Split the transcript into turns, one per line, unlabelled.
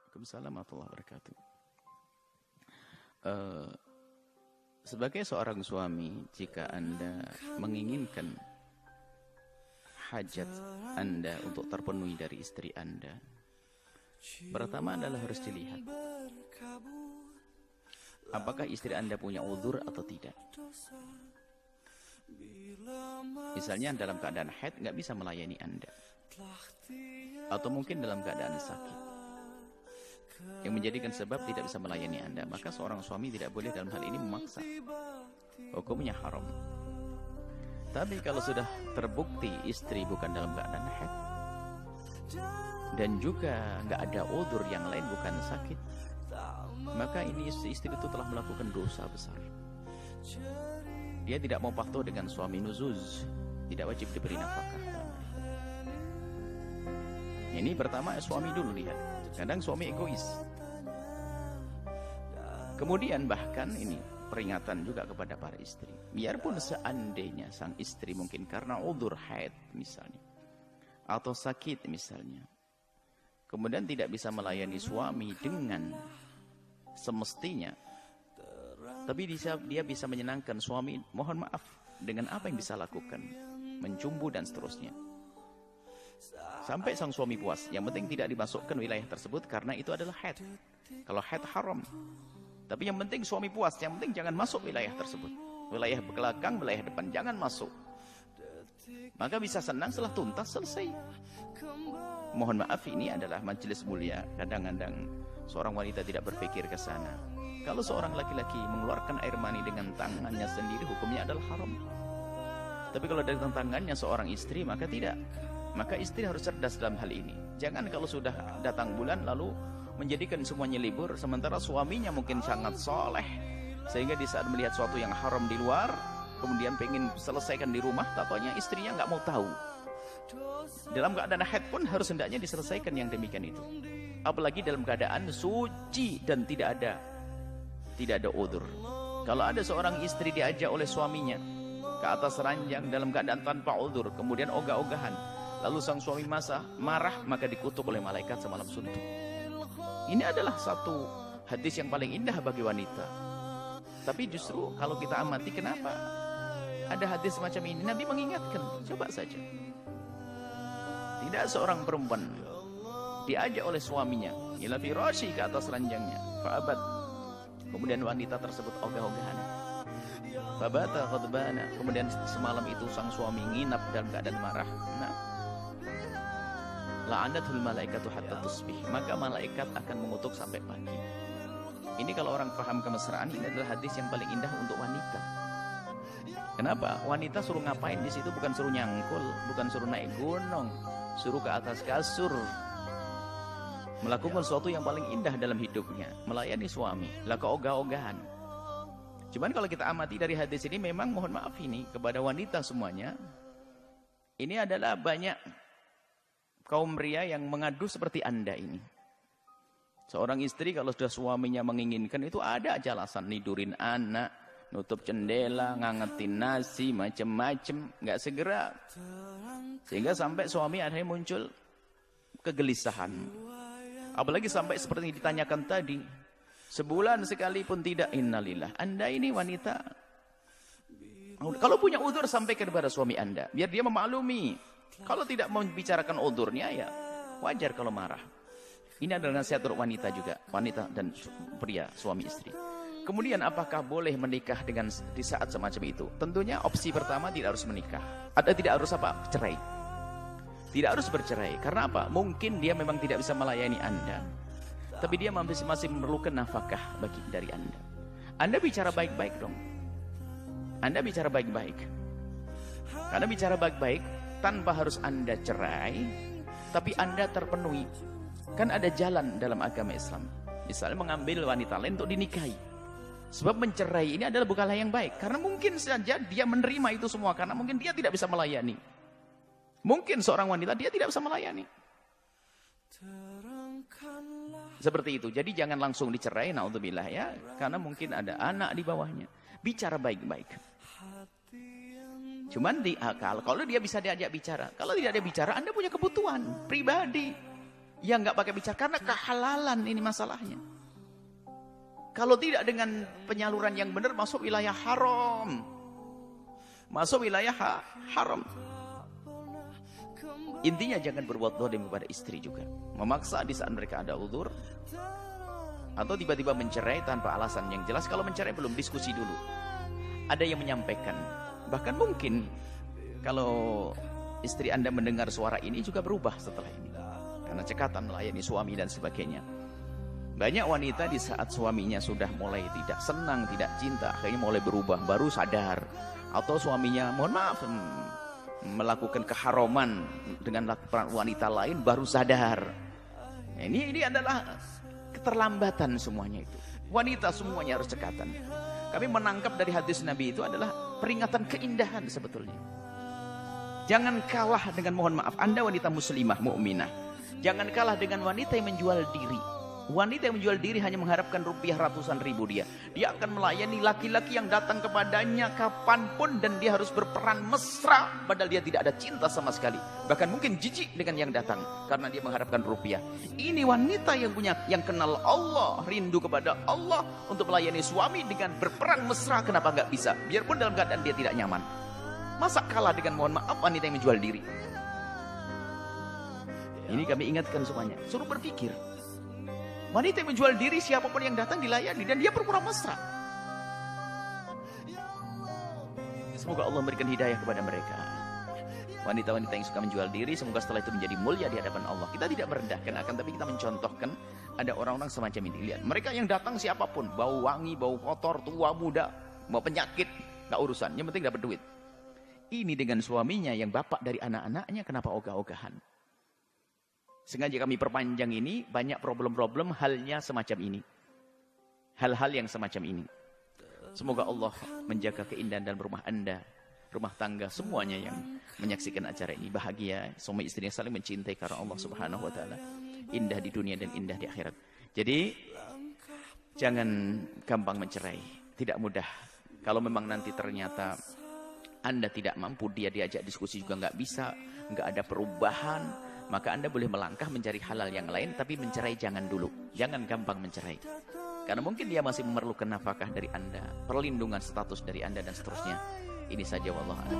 Waalaikumsalam warahmatullahi wabarakatuh. Sebagai seorang suami, jika Anda menginginkan hajat Anda untuk terpenuhi dari istri Anda, pertama adalah harus dilihat apakah istri Anda punya uzur atau tidak. Misalnya dalam keadaan haid nggak bisa melayani Anda, atau mungkin dalam keadaan sakit yang menjadikan sebab tidak bisa melayani Anda, maka seorang suami tidak boleh dalam hal ini memaksa. Hukumnya haram. Tapi kalau sudah terbukti istri bukan dalam keadaan haid dan juga nggak ada uzur yang lain, bukan sakit, maka ini istri itu telah melakukan dosa besar. Dia tidak mau patuh dengan suami nuzuz, tidak wajib diberi nafkah. Ini pertama suami dulu lihat. Kadang suami egois. Kemudian bahkan ini peringatan juga kepada para istri. Biarpun seandainya sang istri mungkin karena uzur haid misalnya, atau sakit misalnya, kemudian tidak bisa melayani suami dengan semestinya, tapi dia bisa menyenangkan suami, mohon maaf, dengan apa yang bisa lakukan, mencumbu dan seterusnya, sampai sang suami puas. Yang penting tidak dimasukkan wilayah tersebut karena itu adalah haid. Kalau haid haram. Tapi yang penting suami puas, yang penting jangan masuk wilayah tersebut. Wilayah belakang, wilayah depan, jangan masuk. Maka bisa senang setelah tuntas, selesai. Mohon maaf, ini adalah majelis mulia. Kadang-kadang seorang wanita tidak berpikir ke sana. Kalau seorang laki-laki mengeluarkan air mani dengan tangannya sendiri, hukumnya adalah haram. Tapi kalau dari tangannya seorang istri, maka tidak. Maka istri harus cerdas dalam hal ini. Jangan kalau sudah datang bulan lalu menjadikan semuanya libur, sementara suaminya mungkin sangat soleh, sehingga di saat melihat sesuatu yang haram di luar, kemudian pengen selesaikan di rumah, tampaknya istrinya nggak mau tahu. Dalam keadaan haid pun harus hendaknya diselesaikan yang demikian itu. Apalagi dalam keadaan suci dan tidak ada uzur. Kalau ada seorang istri diajak oleh suaminya ke atas ranjang dalam keadaan tanpa uzur, kemudian ogah-ogahan, lalu sang suami marah, maka dikutuk oleh malaikat semalam suntuk. Ini adalah satu hadis yang paling indah bagi wanita. Tapi justru kalau kita amati, kenapa ada hadis semacam ini? Nabi mengingatkan, coba saja. Tidak seorang perempuan diajak oleh suaminya ila firasyi, ke atas ranjangnya, fa'abat. Kemudian wanita tersebut ogah-ogahan, fabata ghadbana. Kemudian semalam itu sang suami nginap dalam keadaan marah. Nah, la'anatul malaikatu hatta tusbih, maka malaikat akan mengutuk sampai pagi. Ini kalau orang paham kemesraan, ini adalah hadis yang paling indah untuk wanita. Kenapa? Wanita suruh ngapain di situ? Bukan suruh nyangkul, bukan suruh naik gunung, suruh ke atas kasur, melakukan sesuatu yang paling indah dalam hidupnya, melayani suami, lah keogah-ogahan. Cuman kalau kita amati dari hadis ini, memang mohon maaf ini kepada wanita semuanya, ini adalah banyak kaum pria yang mengadu seperti Anda ini. Seorang istri kalau sudah suaminya menginginkan, itu ada aja alasan, nidurin anak, nutup jendela, ngangetin nasi, macem-macem, nggak segera. Sehingga sampai suami akhirnya muncul kegelisahan. Apalagi sampai seperti yang ditanyakan tadi, sebulan sekali pun tidak. Innalillah. Anda ini wanita, kalau punya uzur sampaikan kepada suami Anda, biar dia memaklumi. Kalau tidak membicarakan uzurnya, ya wajar kalau marah. Ini adalah nasihat untuk wanita juga, wanita dan pria, suami istri. Kemudian apakah boleh menikah dengan di saat semacam itu? Tentunya opsi pertama tidak harus menikah. Ada tidak harus apa? Cerai. Tidak harus bercerai. Karena apa? Mungkin dia memang tidak bisa melayani Anda, tapi dia masih memerlukan nafkah dari Anda. Anda bicara baik-baik dong. Anda bicara baik-baik. Karena bicara baik-baik tanpa harus Anda cerai, tapi Anda terpenuhi. Kan ada jalan dalam agama Islam. Misalnya mengambil wanita lain untuk dinikahi. Sebab mencerai ini adalah bukanlah yang baik. Karena mungkin saja dia menerima itu semua, karena mungkin dia tidak bisa melayani. Mungkin seorang wanita dia tidak bisa melayani. Seperti itu. Jadi jangan langsung dicerai, naudzubillah ya. Karena mungkin ada anak di bawahnya. Bicara baik-baik. Cuman kalau dia bisa diajak bicara. Kalau tidak ada bicara, Anda punya kebutuhan pribadi. Ya nggak pakai bicara, karena kehalalan ini masalahnya. Kalau tidak dengan penyaluran yang benar, masuk wilayah haram. Masuk wilayah haram. Intinya jangan berbuat zalim kepada istri juga. Memaksa di saat mereka ada uzur. Atau tiba-tiba mencerai tanpa alasan yang jelas. Kalau mencerai belum diskusi dulu. Ada yang menyampaikan. Bahkan mungkin kalau istri Anda mendengar suara ini juga berubah setelah ini. Karena cekatan melayani suami dan sebagainya. Banyak wanita di saat suaminya sudah mulai tidak senang, tidak cinta, akhirnya mulai berubah, baru sadar. Atau suaminya, mohon maaf, melakukan keharaman dengan wanita lain, baru sadar. Ini adalah keterlambatan semuanya itu. Wanita semuanya harus cekatan. Kami menangkap dari hadis Nabi itu adalah peringatan keindahan sebetulnya. Jangan kalah dengan, mohon maaf, Anda wanita muslimah, mukminah. Jangan kalah dengan wanita yang menjual diri. Wanita yang menjual diri hanya mengharapkan rupiah ratusan ribu dia. Dia akan melayani laki-laki yang datang kepadanya kapanpun dan dia harus berperan mesra. Padahal dia tidak ada cinta sama sekali. Bahkan mungkin jijik dengan yang datang karena dia mengharapkan rupiah. Ini wanita yang kenal Allah, rindu kepada Allah untuk melayani suami dengan berperan mesra. Kenapa nggak bisa? Biarpun dalam keadaan dia tidak nyaman. Masa kalah dengan, mohon maaf, wanita yang menjual diri? Ini kami ingatkan semuanya. Suruh berpikir. Wanita yang menjual diri, siapapun yang datang dilayani dan dia berpura mesra. Semoga Allah memberikan hidayah kepada mereka. Wanita-wanita yang suka menjual diri, semoga setelah itu menjadi mulia di hadapan Allah. Kita tidak merendahkan, tapi kita mencontohkan ada orang-orang semacam ini. Lihat, mereka yang datang siapapun, bau wangi, bau kotor, tua, muda, mau penyakit, gak urusan, yang penting dapat duit. Ini dengan suaminya yang bapak dari anak-anaknya, kenapa ogah-ogahan? Sengaja kami perpanjang ini, banyak problem-problem halnya semacam ini. Hal-hal yang semacam ini. Semoga Allah menjaga keindahan dalam rumah Anda, rumah tangga, semuanya yang menyaksikan acara ini bahagia, suami istri yang saling mencintai karena Allah Subhanahu wa taala. Indah di dunia dan indah di akhirat. Jadi jangan gampang mencerai, tidak mudah. Kalau memang nanti ternyata Anda tidak mampu, dia diajak diskusi juga nggak bisa, nggak ada perubahan, maka Anda boleh melangkah mencari halal yang lain, tapi mencerai jangan dulu. Jangan gampang mencerai. Karena mungkin dia masih memerlukan nafkah dari Anda, perlindungan status dari Anda dan seterusnya. Ini saja, wallahu a'lam.